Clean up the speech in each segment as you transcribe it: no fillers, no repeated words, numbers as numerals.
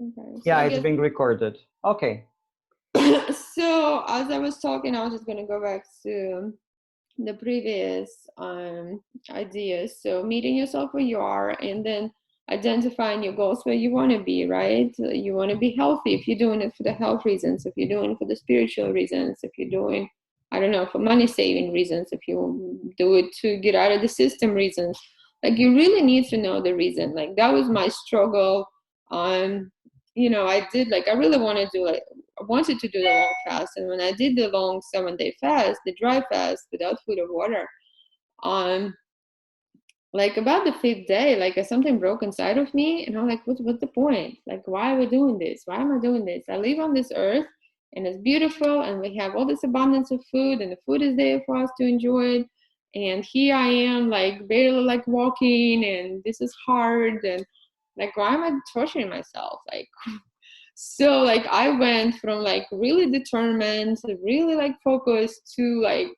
Okay. So Yeah, I it's guess being recorded. Okay. so as I was talking, I was just gonna go back to the previous ideas. So meeting yourself where you are, and then identifying your goals where you want to be, right? You want to be healthy if you're doing it for the health reasons, if you're doing it for the spiritual reasons, if you're doing, I don't know, for money saving reasons, if you do it to get out of the system reasons. Like you really need to know the reason. Like that was my struggle. I did, like, I really want to do, like, I wanted to do the long fast, and when I did the long 7-day fast, the dry fast without food or water, um like about the 5th day, like something broke inside of me, and I'm like, what's the point? Like, why are we doing this? Why am I doing this? I live on this earth, and it's beautiful, and we have all this abundance of food, and the food is there for us to enjoy it, and here I am, like barely like walking, and this is hard, and like, why am I torturing myself? Like, so like I went from like really determined, really like focused, to like,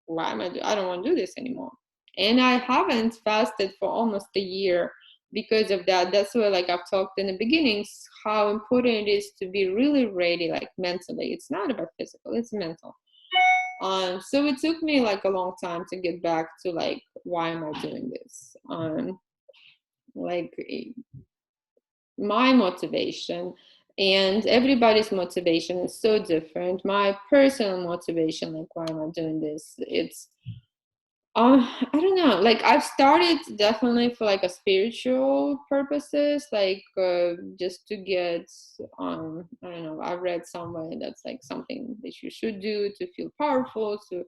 why am I don't want to do this anymore. And I haven't fasted for almost a year because of that. That's why, like I've talked in the beginnings, how important it is to be really ready, like mentally. It's not about physical, it's mental. So it took me like a long time to get back to like, why am I doing this? Like my motivation, and everybody's motivation is so different. My personal motivation, like, why am I doing this? It's I don't know. Like I've started definitely for like a spiritual purposes, like just to get I don't know. I've read somewhere that's like something that you should do to feel powerful, to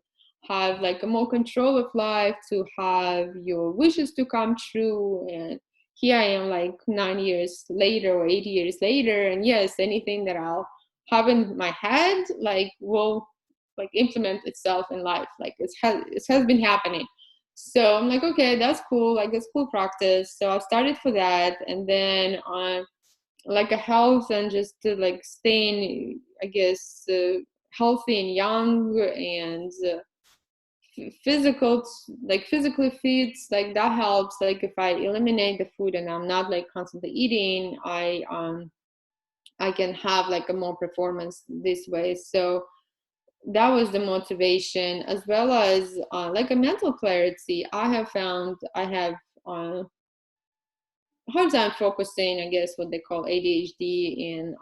have like a more control of life, to have your wishes to come true. And here I am, like 9 years later or 8 years later, and yes, anything that I'll have in my head, like, will like implement itself in life. Like it has been happening. So I'm like, okay, that's cool. Like it's cool practice. So I started for that, and then on like a health and just to like staying, I guess, healthy and young, and physical, like physically fit. Like that helps. Like if I eliminate the food and I'm not like constantly eating, I can have like a more performance this way. So that was the motivation, as well as like a mental clarity. I have found I have a hard time focusing, I guess what they call ADHD and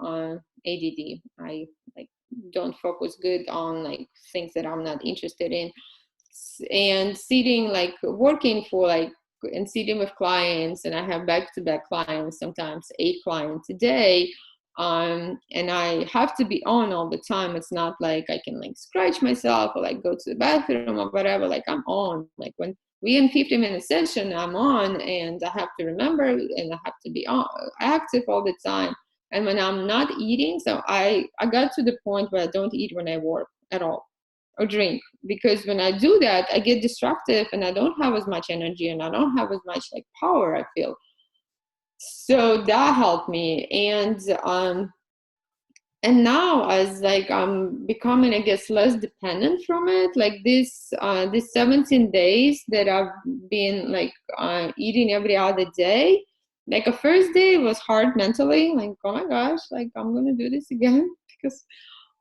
ADD. I like don't focus good on like things that I'm not interested in. And sitting, like working for like, and sitting with clients, and I have back-to-back clients, sometimes 8 clients a day, and I have to be on all the time. It's not like I can like scratch myself or like go to the bathroom or whatever. Like I'm on, like when we in 50-minute session, I'm on, and I have to remember, and I have to be on active all the time. And when I'm not eating, so I got to the point where I don't eat when I work at all, or drink, because when I do that, I get destructive, and I don't have as much energy, and I don't have as much like power, I feel. So that helped me. And now, as like I'm becoming, I guess, less dependent from it, like this 17 days that I've been like eating every other day, like a first day was hard mentally, like, oh my gosh, like I'm gonna do this again because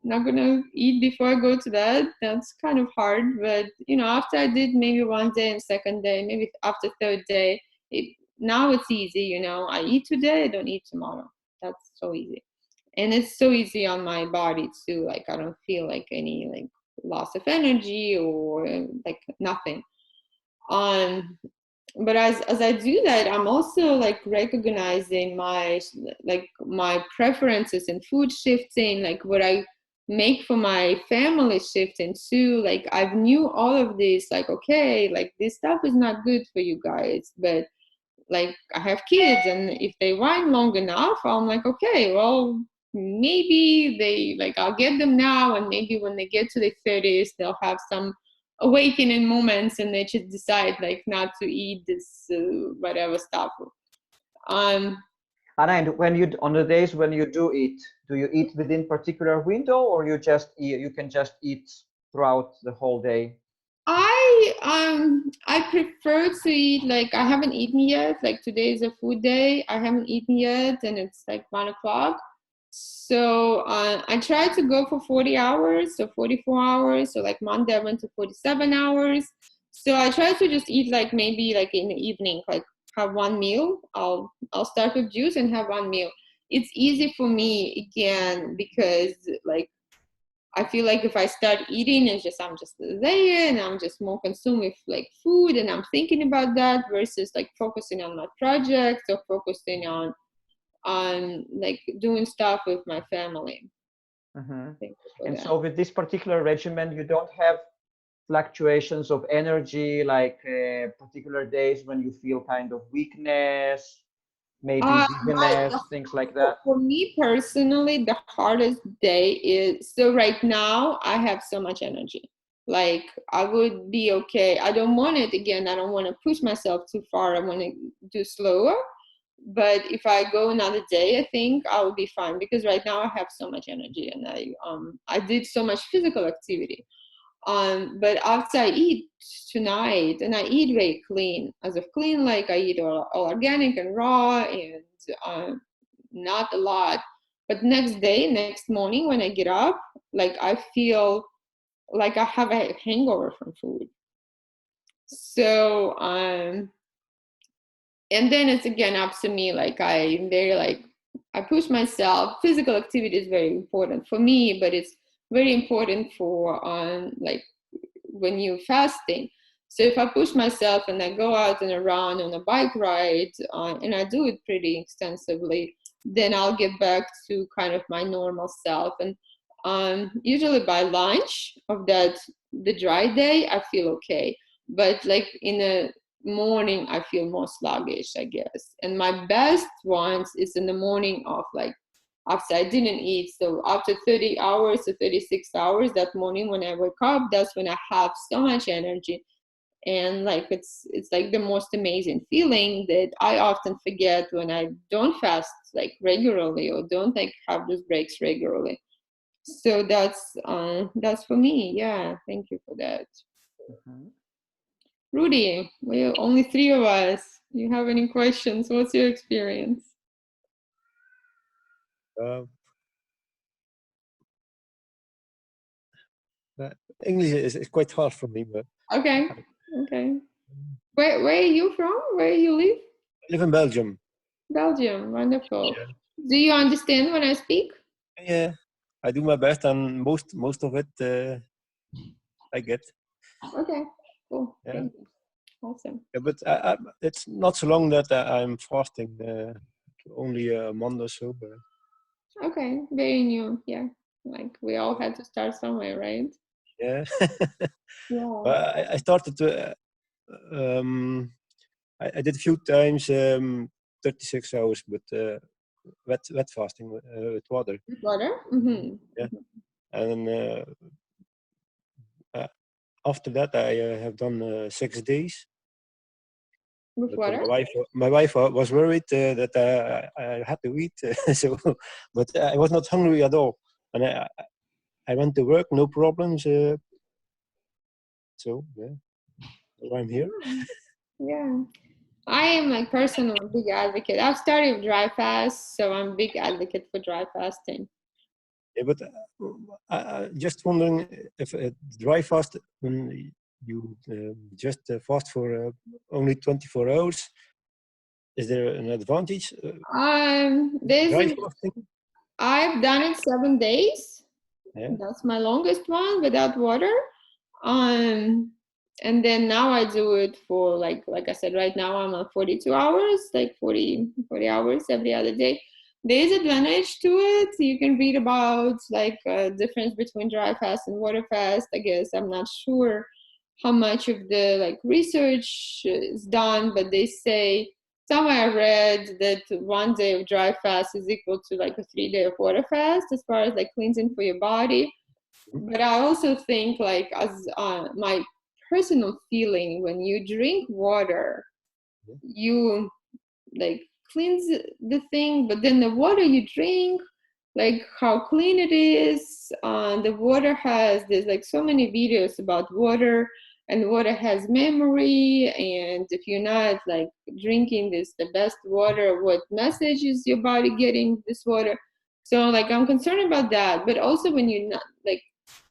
I'm not gonna eat before I go to bed. That's kind of hard. But after I did maybe one day, and second day, maybe after third day, now it's easy. I eat today, I don't eat tomorrow. That's so easy. And it's so easy on my body too. Like I don't feel like any like loss of energy or like nothing. But as I do that, I'm also like recognizing my preferences in food shifting, like what I make for my family shifting too. Like I've knew all of this, like, okay, like this stuff is not good for you guys, but like I have kids, and if they whine long enough, I'm like, okay, well, maybe they like I'll get them now, and maybe when they get to their 30s, they'll have some awakening moments, and they just decide like not to eat this whatever stuff. Um, And when on the days when you do you eat within particular window, or you can just eat throughout the whole day? I prefer to eat, like, I haven't eaten yet. Like, today is a food day. I haven't eaten yet, and it's like 1 o'clock. So I try to go for 40 hours, so 44 hours. So like Monday I went to 47 hours. So I try to just eat like maybe like in the evening, like have one meal. I'll start with juice and have one meal. It's easy for me again because like I feel like if I start eating, it's just I'm just there and I'm just more consumed with like food and I'm thinking about that versus like focusing on my projects or focusing on like doing stuff with my family. Mm-hmm. Thank you for And that. so with this particular regimen, you don't have fluctuations of energy, like particular days when you feel kind of weakness, maybe dizziness, things like that. For me personally, the hardest day is, so right now I have so much energy. Like I would be okay. I don't want it again. I don't want to push myself too far. I want to do slower. But if I go another day, I think I will be fine because right now I have so much energy and I did so much physical activity. But after I eat tonight, and I eat very clean, as of clean, like I eat all organic and raw and not a lot. But next day, next morning when I get up, like I feel like I have a hangover from food. So and then it's again up to me. Like I'm very like I push myself. Physical activity is very important for me, but it's very important for like when you're fasting. So if I push myself and I go out and around on a bike ride, and I do it pretty extensively, then I'll get back to kind of my normal self. And usually by lunch of the dry day, I feel okay. But like in the morning, I feel more sluggish, I guess. And my best ones is in the morning of like after I didn't eat. So after 30 hours to 36 hours that morning when I wake up, that's when I have so much energy. And like it's like the most amazing feeling that I often forget when I don't fast like regularly or don't like have those breaks regularly. So that's for me. Yeah, thank you for that. Mhm. Rudy, we're only three of us. You have any questions? What's your experience? Uh, uh, English is quite hard for me, but Okay. Okay. Where are you from? Where you live? I live in Belgium. Belgium. Wonderful. Yeah. Do you understand when I speak? Yeah, I do my best, and most of it I get. Okay. Cool. Yeah, Thank you. Awesome. yeah, but it's not so long that I'm fasting. Only a month or so. But Okay. Very new. Yeah. Like we all had to start somewhere, right? yeah, Yeah. but I started to. I did a few times 36 hours, but wet fasting with water. With water? Mm-hmm. Yeah, and uh, after that I have done 6 days. With But water? my wife was worried that I had to eat, so but I was not hungry at all, and I went to work, no problems. So yeah, so I'm here. Yeah. I am like personally a big advocate. I've started with dry fast, so I'm a big advocate for dry fasting. Yeah, but I just wondering if dry fast when you just fast for only 24 hours, is there an advantage? There's Dry an fasting? I've done it 7 days. Yeah. That's my longest one without water. Um, and then now I do it for like I said, right now I'm on 42 hours, like 40 hours every other day. There is advantage to it. You can read about like difference between dry fast and water fast. I guess I'm not sure how much of the like research is done, but they say somewhere I read that 1 day of dry fast is equal to like a 3 day of water fast as far as like cleansing for your body. Mhm. But I also think like as my personal feeling, when you drink water, Yeah. you like cleanse the thing, but then the water you drink, like how clean it is. The water has there's like so many videos about water, and water has memory, and if you're not like drinking the best water, what message is your body getting this water? So like I'm concerned about that. But also when you're not like,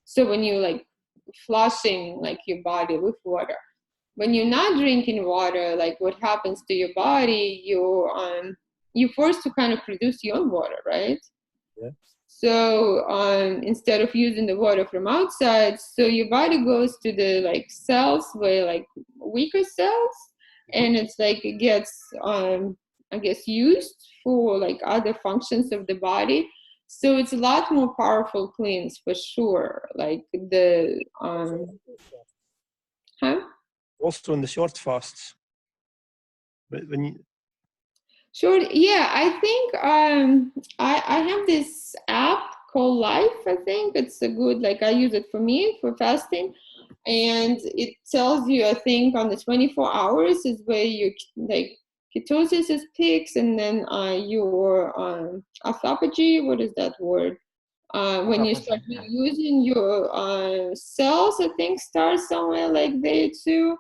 so when you like flushing like your body with water, when you're not drinking water, like what happens to your body, you're forced to kind of produce your own water, right? Yeah. So instead of using the water from outside, so your body goes to the like cells where like weaker cells, and it's like it gets I guess used for like other functions of the body. So it's a lot more powerful cleanse for sure. Like the huh? Also in the short fasts. But when you, Sure. Yeah, I think I have this app called Life. I think it's a good, like I use it for me for fasting, and it tells you, I think on the 24 hours is where you like ketosis is peaks, and then your autophagy. What is that word? When you start Autophagy, yeah. using your cells, I think starts somewhere like there too.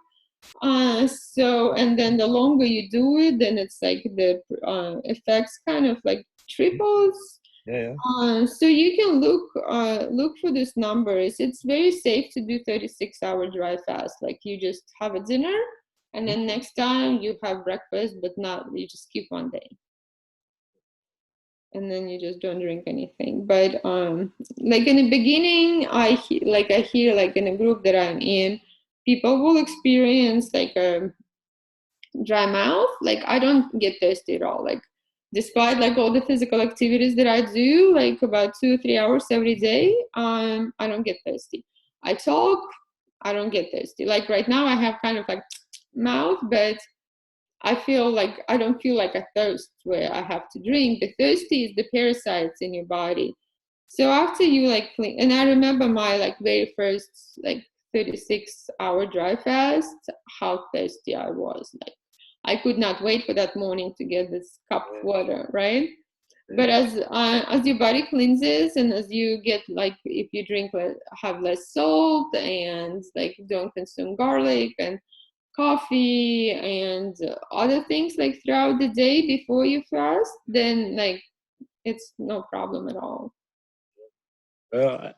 So, and then the longer you do it, then it's like the effects kind of like triples. yeah, So you can look for these numbers. It's very safe to do 36-hour dry fast. Like you just have a dinner, and then next time you have breakfast, but not you just skip one day, and then you just don't drink anything. But like in the beginning, I hear like in a group that I'm in, people will experience like a dry mouth. Like I don't get thirsty at all. Like despite like all the physical activities that I do, like about 2 or 3 hours every day, I don't get thirsty. I talk, I don't get thirsty. Like right now I have kind of like mouth, but I feel like I don't feel like a thirst where I have to drink. The thirsty is the parasites in your body. So after you like clean, and I remember my like very first like 36-hour dry fast, how thirsty I was. Like I could not wait for that morning to get this cup of water, right? But as your body cleanses, and as you get like if you drink have less salt, and like don't consume garlic and coffee and other things like throughout the day before you fast, then like it's no problem at all. I,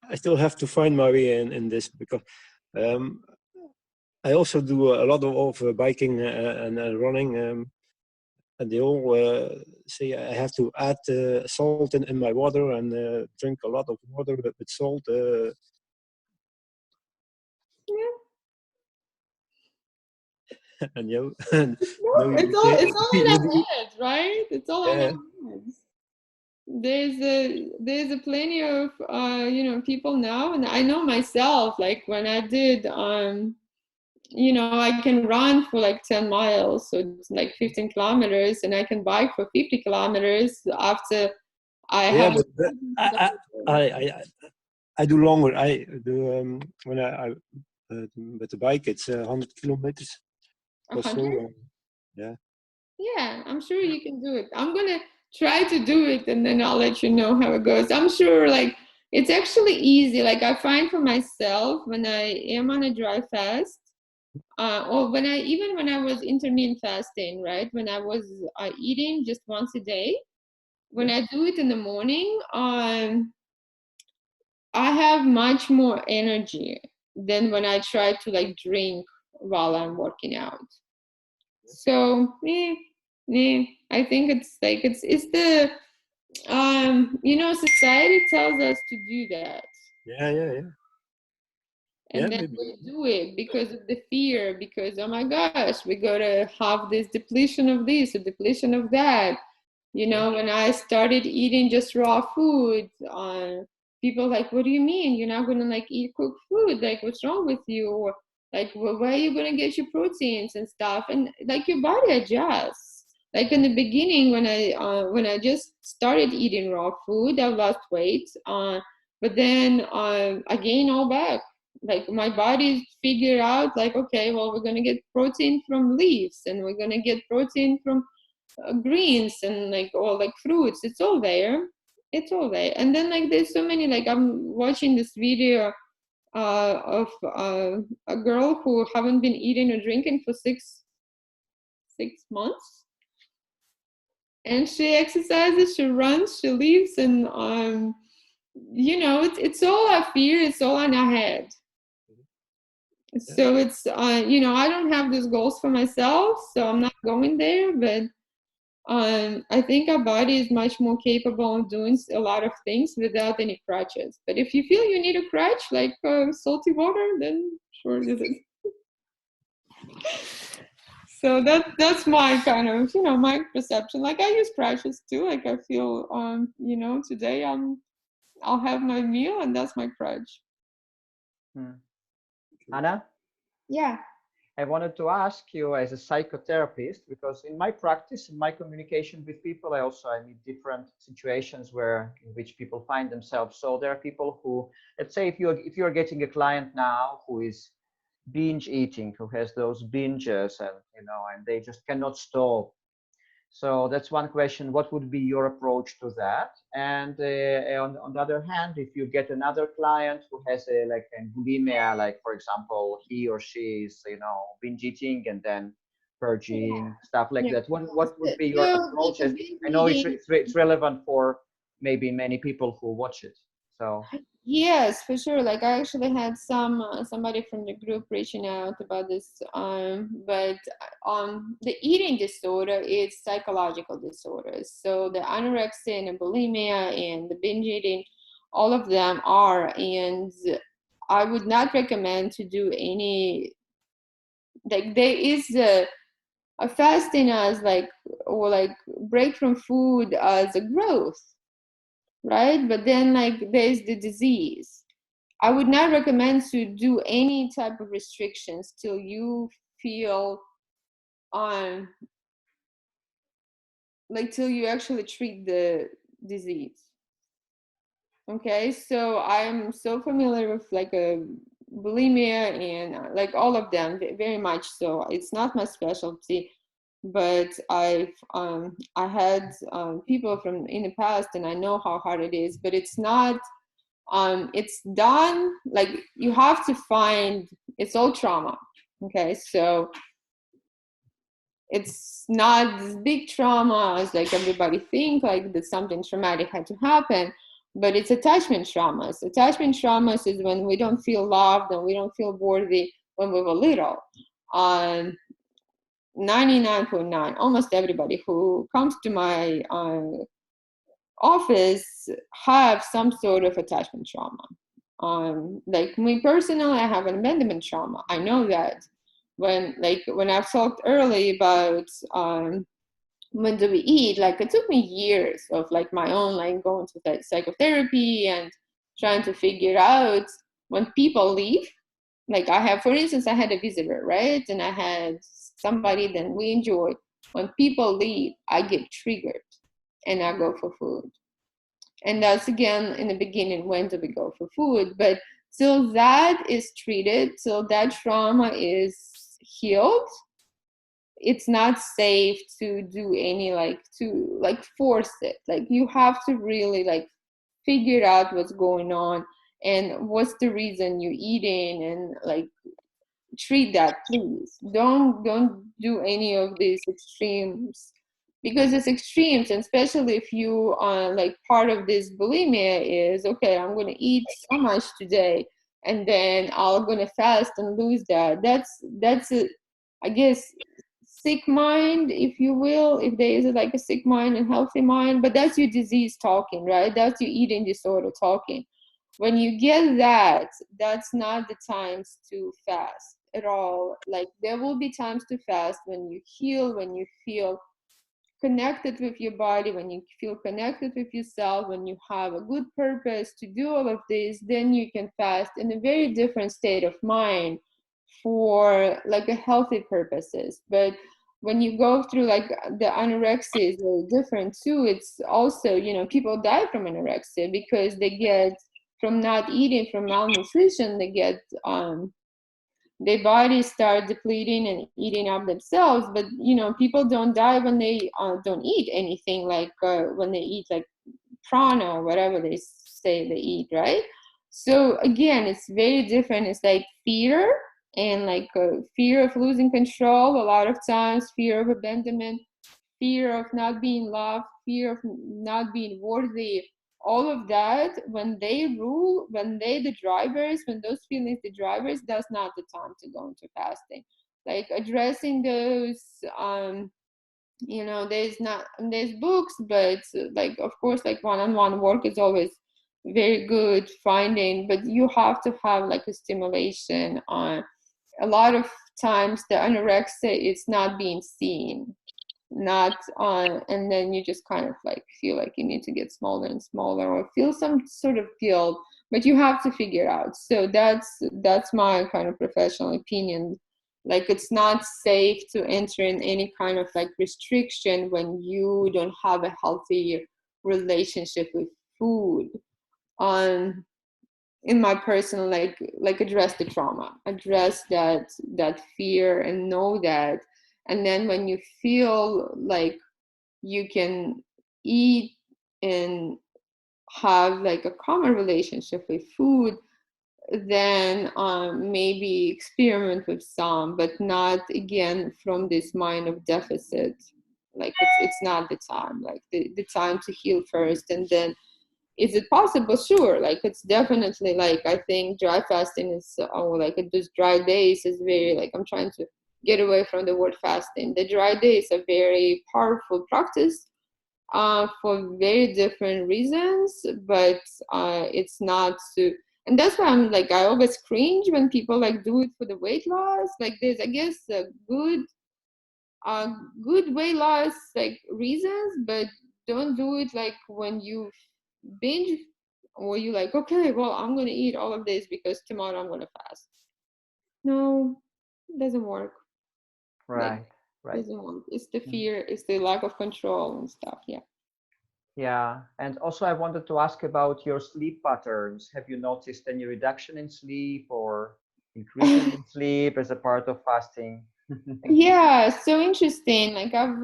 I still have to find my way in this because I also do a lot of biking and running. And they all say I have to add salt in my water and drink a lot of water with salt. Yeah. And you, No, no, it's you all say it's all in you our do, heads, right? It's all in yeah, our heads. There's a plenty of people now, and I know myself. Like when I did I can run for like 10 miles, so it's like 15 kilometers, and I can bike for 50 kilometers after I yeah, have. but I do longer. I do when I with the bike it's 100 kilometers or so. 100. Yeah, Yeah, I'm sure you can do it. I'm gonna try to do it, and then I'll let you know how it goes. I'm sure like it's actually easy. Like I find for myself when I am on a dry fast, or when I was intermittent fasting, right? When I was eating just once a day, when yeah, I do it in the morning, I have much more energy than when I try to like drink while I'm working out. So, I think it's like it's the society tells us to do that, yeah. Yeah, and then maybe. we do it because of the fear, because oh my gosh, we gotta have this depletion of this, a depletion of that. Yeah, When I started eating just raw food, people like, what do you mean? You're not gonna like eat cooked food? Like, what's wrong with you? Or like, well, where are you gonna get your proteins and stuff? And like your body adjusts. Like in the beginning, when I just started eating raw food, I lost weight. But then I gained all back. Like my body figured out, like, okay, well, we're gonna get protein from leaves, and we're gonna get protein from greens and like all like fruits. It's all there. And then like there's so many, like I'm watching this video of a girl who haven't been eating or drinking for six months, and she exercises, she runs, she leaves, and it's all our fear, it's all in our head. So it's I don't have these goals for myself, so I'm not going there, but I think our body is much more capable of doing a lot of things without any crutches. But if you feel you need a crutch, like salty water, then sure use it. So that's my kind of, my perception. Like I use crutches too. Like I feel, today I'll have my meal and that's my crutch. Anna? Yeah. I wanted to ask you as a psychotherapist, because in my practice, in my communication with people, I meet different situations in which people find themselves. So there are people who, let's say if you're getting a client now who is binge eating, who has those binges and they just cannot stop. So that's one question. What would be your approach to that? And on the other hand, if you get another client who has a bulimia, like for example, he or she is binge eating and then purging, stuff like that. What would be your approach? As I know it's relevant for maybe many people who watch it. So yes, for sure. Like I actually had somebody from the group reaching out about this. But the eating disorder is psychological disorders. So the anorexia and the bulimia and the binge eating, all of them are. And I would not recommend to do any. Like there is a fasting as or break from food as a growth, right? But then there's the disease. I would not recommend to do any type of restrictions till you feel till you actually treat the disease. Okay, so I'm so familiar with a bulimia and all of them, very much so. It's not my specialty, but I had people from in the past, and I know how hard it is. But it's not. It's done. You have to find. It's all trauma. Okay, so it's not this big trauma as everybody think that something traumatic had to happen, but it's attachment traumas. Attachment traumas is when we don't feel loved and we don't feel worthy when we were little. 99.9, almost everybody who comes to my office have some sort of attachment trauma. Like me personally, I have an abandonment trauma. I know that. When I've talked early about when do we eat, it took me years of my own going to psychotherapy and trying to figure out when people leave. For instance, I had a visitor, right? And I had somebody that we enjoyed. When people leave, I get triggered and I go for food. And that's again in the beginning, when do we go for food? But till that is treated, till that trauma is healed, it's not safe to do any to force it. You have to really figure out what's going on and what's the reason you're eating, and treat that, please. Don't do any of these extremes, because it's extremes, and especially if you are part of this bulimia is, okay, I'm going to eat so much today and then I'm going to fast and lose that. That's a, I guess, sick mind, if you will, if there is a sick mind and healthy mind. But that's your disease talking, right? That's your eating disorder talking. When you get that, that's not the times to fast at all. There will be times to fast when you heal, when you feel connected with your body, when you feel connected with yourself, when you have a good purpose to do all of this, then you can fast in a very different state of mind for a healthy purposes. But when you go through the anorexia is very different too. It's also, people die from anorexia because they get, from not eating, from malnutrition, they get their bodies start depleting and eating up themselves. But people don't die when they don't eat anything, when they eat prana or whatever they say they eat, right? So again, it's very different. It's like fear and like fear of losing control a lot of times, fear of abandonment, fear of not being loved, fear of not being worthy. All of that, when they rule, when they the drivers, when those feelings the drivers, that's not the time to go into fasting. Like addressing those, there's books, but like of course like one-on-one work is always very good finding, but you have to have like a stimulation on. A lot of times the anorexia, it's not being seen, not on, and then you just kind of like feel like you need to get smaller and smaller or feel some sort of guilt, but you have to figure it out. So that's my kind of professional opinion. Like it's not safe to enter in any kind of like restriction when you don't have a healthy relationship with food. um in my personal, like address the trauma, address that fear and know that. And then when you feel like you can eat and have like a common relationship with food, then maybe experiment with some, but not again from this mind of deficit. Like it's not the time, like the time to heal first. And then is it possible? Sure. Like it's definitely like, I think dry fasting is, like those dry days is very, like I'm trying to get away from the word fasting. The dry days are very powerful practice for very different reasons, but it's not to, and that's why I'm like, I always cringe when people like do it for the weight loss. Like there's, I guess, a good weight loss like reasons, but don't do it like when you binge, or you like, okay, well, I'm gonna eat all of this because tomorrow I'm gonna fast. No, it doesn't work. Like Right, right. doesn't work. It's the Mhm. fear, it's the lack of control and stuff. Yeah. Yeah, and also I wanted to ask about your sleep patterns. Have you noticed any reduction in sleep or increasing in sleep as a part of fasting? Yeah, so interesting. Like I've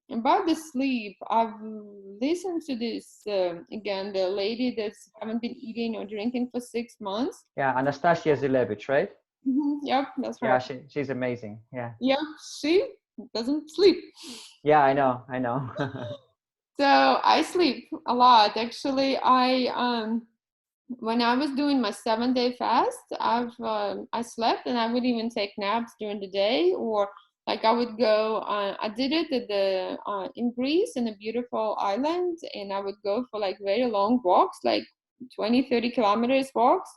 about the sleep, I've listened to this again, the lady that's haven't been eating or drinking for 6 months. Yeah, Anastasia Zilevich, right? Yep, that's Yeah, her. she's amazing. Yeah. Yeah, she doesn't sleep. Yeah, I know, I know. So I sleep a lot. Actually, I when I was doing my 7 day fast, I slept, and I would even take naps during the day, or like I would go. I did it at the in Greece, in a beautiful island, and I would go for like very long walks, like 20-30 kilometers walks.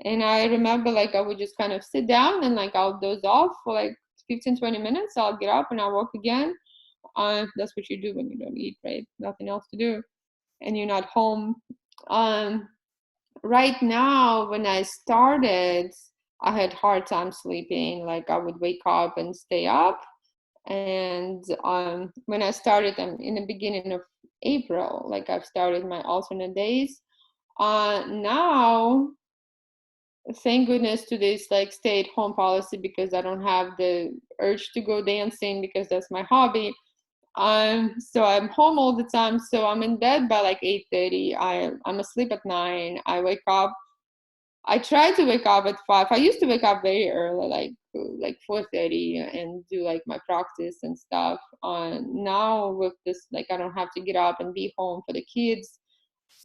And I remember like I would just kind of sit down and like I'll doze off for like 15-20 minutes. I'll get up and I'll walk again. That's what you do when you don't eat, right? Nothing else to do, and you're not home. Um, right now, when I started, I had hard time sleeping. Like I would wake up and stay up. And when I started, in the beginning of April, like I've started my alternate days. Now, thank goodness to this like stay-at-home policy, because I don't have the urge to go dancing because that's my hobby. So I'm home all the time. So I'm in bed by like 8:30. I'm asleep at 9. I wake up. I try to wake up at 5. I used to wake up very early, like 4:30, and do like my practice and stuff. Now with this, like I don't have to get up and be home for the kids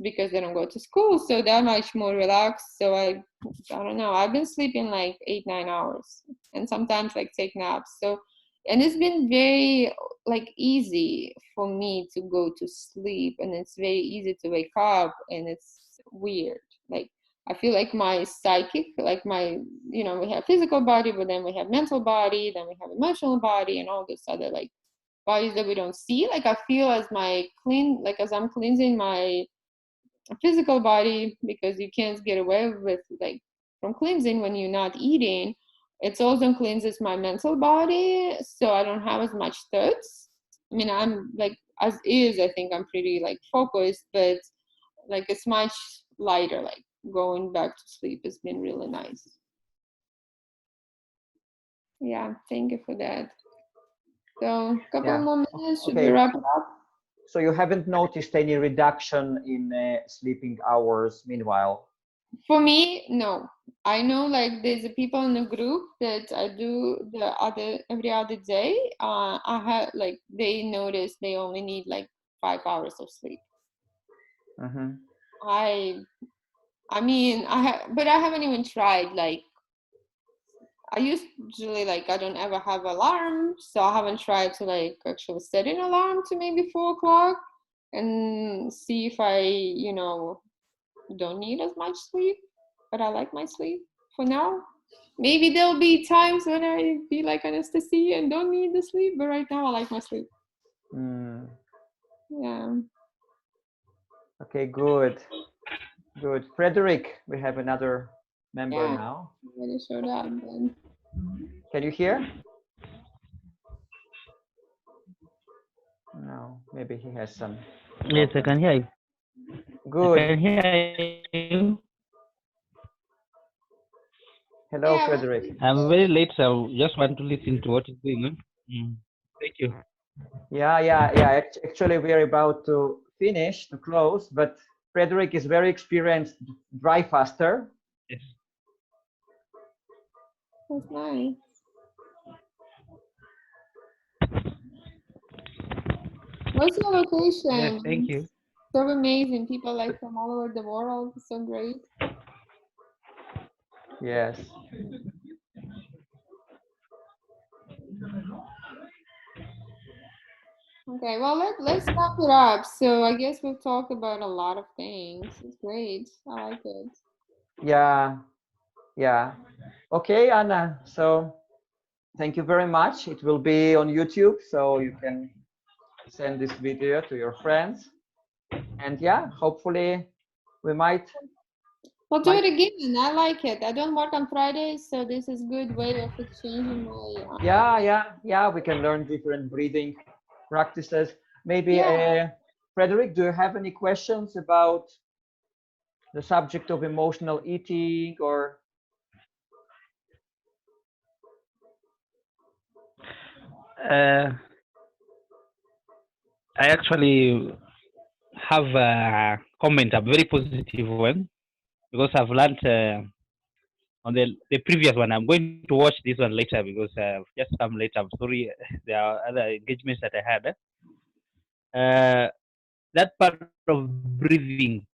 because they don't go to school, so they're much more relaxed. So I don't know. I've been sleeping like 8-9 hours, and sometimes like take naps. So, and it's been very like easy for me to go to sleep, and it's very easy to wake up, and it's weird. Like I feel like my psychic, like my, we have physical body, but then we have mental body, then we have emotional body, and all this other like bodies that we don't see. Like I feel as like as I'm cleansing my physical body, because you can't get away with like from cleansing when you're not eating. It also cleanses my mental body, so I don't have as much thoughts. I mean, I'm like, as is, I think I'm pretty like focused, but like it's much lighter. Like going back to sleep has been really nice. Yeah, thank you for that. So a couple Yeah. more minutes, should we Okay. wrap it up? So you haven't noticed any reduction in sleeping hours meanwhile? For me, no. I know like there's a people in the group that I do every other day. I have like they notice they only need like 5 hours of sleep. Mm-hmm. I mean but I haven't even tried like I usually like I don't ever have alarm, so I haven't tried to like actually set an alarm to maybe 4 o'clock and see if I don't need as much sleep, but I like my sleep for now. Maybe there'll be times when I be like Anastasia and don't need the sleep, but right now I like my sleep. Mm. Yeah. Okay, good. Good. Frederick, we have another member Yeah. now. Already showed up then. Can you hear? No, maybe he has some Yes, I problem. can hear you. I Good. can hear you. Hello, Yeah, Frederick. I'm very late, so I just want to listen to what is going on. Thank you. Yeah. Actually, we are about to finish, to close, but Frederick is very experienced dry faster. Yes. that's nice. What's your Yes, thank location? you. So amazing. People like from all over the world. It's so great. Yes. Okay, well let's wrap it up. So I guess we've talked about a lot of things. It's great. I like it. Yeah. Yeah. Okay, Anna. So thank you very much. It will be on YouTube, so you can send this video to your friends. And yeah, hopefully we might We'll do might it again. I like it. I don't work on Fridays, so this is good way of exchanging my yeah, we can learn different breathing practices. Maybe yeah. Frederick, do you have any questions about the subject of emotional eating or Uh, I actually have a comment, a very positive one, because I've learned on the previous one. I'm going to watch this one later because I've just come late. I'm sorry. There are other engagements that I had. That part of breathing,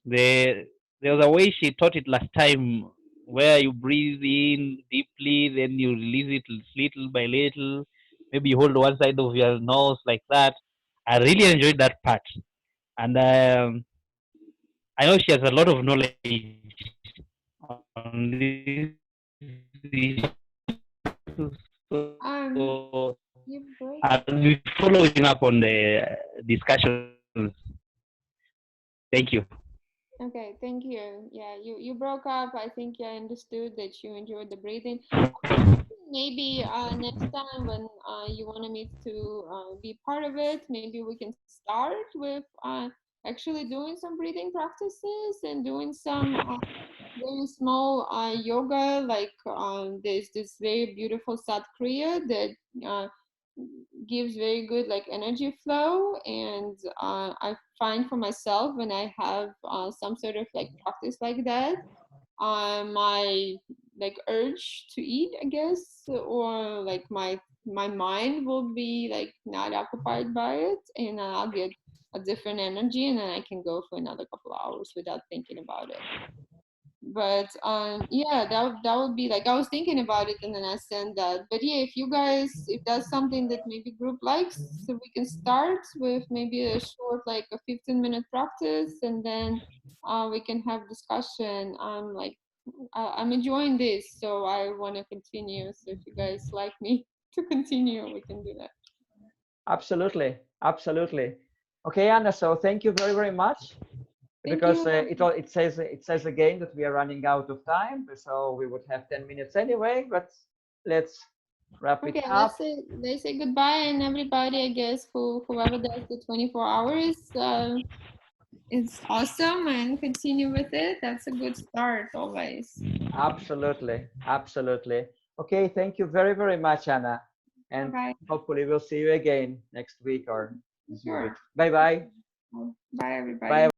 there was a way she taught it last time where you breathe in deeply, then you release it little by little. Maybe you hold one side of your nose like that. I really enjoyed that part. And I know she has a lot of knowledge on this issue. Um, So you break. I'll be following up on the discussions. Thank you. Okay, thank you. Yeah, you broke up. I think I understood that you enjoyed the breathing. Maybe next time when you wanted me to be part of it, maybe we can start with actually doing some breathing practices and doing some very small yoga. Like there's this very beautiful Sat Kriya that uh, gives very good like energy flow, and I find for myself when I have some sort of like practice like that, my like urge to eat, I guess, or like my mind will be like not occupied by it, and I'll get a different energy, and then I can go for another couple of hours without thinking about it. But yeah, that would be like I was thinking about it and then I sent that. But yeah, if you guys, if that's something that maybe group likes, so we can start with maybe a short like a 15-minute practice, and then we can have discussion. I'm like I'm enjoying this, so I want to continue. So if you guys like me to continue, we can do that. absolutely, absolutely. Okay, Anna, so thank you very, very much Thank because you. it says again that we are running out of time, so we would have 10 minutes anyway, but let's wrap it Okay, up. let's say goodbye, and everybody, I guess, whoever does the 24 hours. It's awesome and continue with it. That's a good start always. Absolutely, absolutely. Okay, thank you very, very much, Anna. Bye And bye. hopefully we'll see you again next week or as you would. Sure. Bye bye. Bye Bye everybody.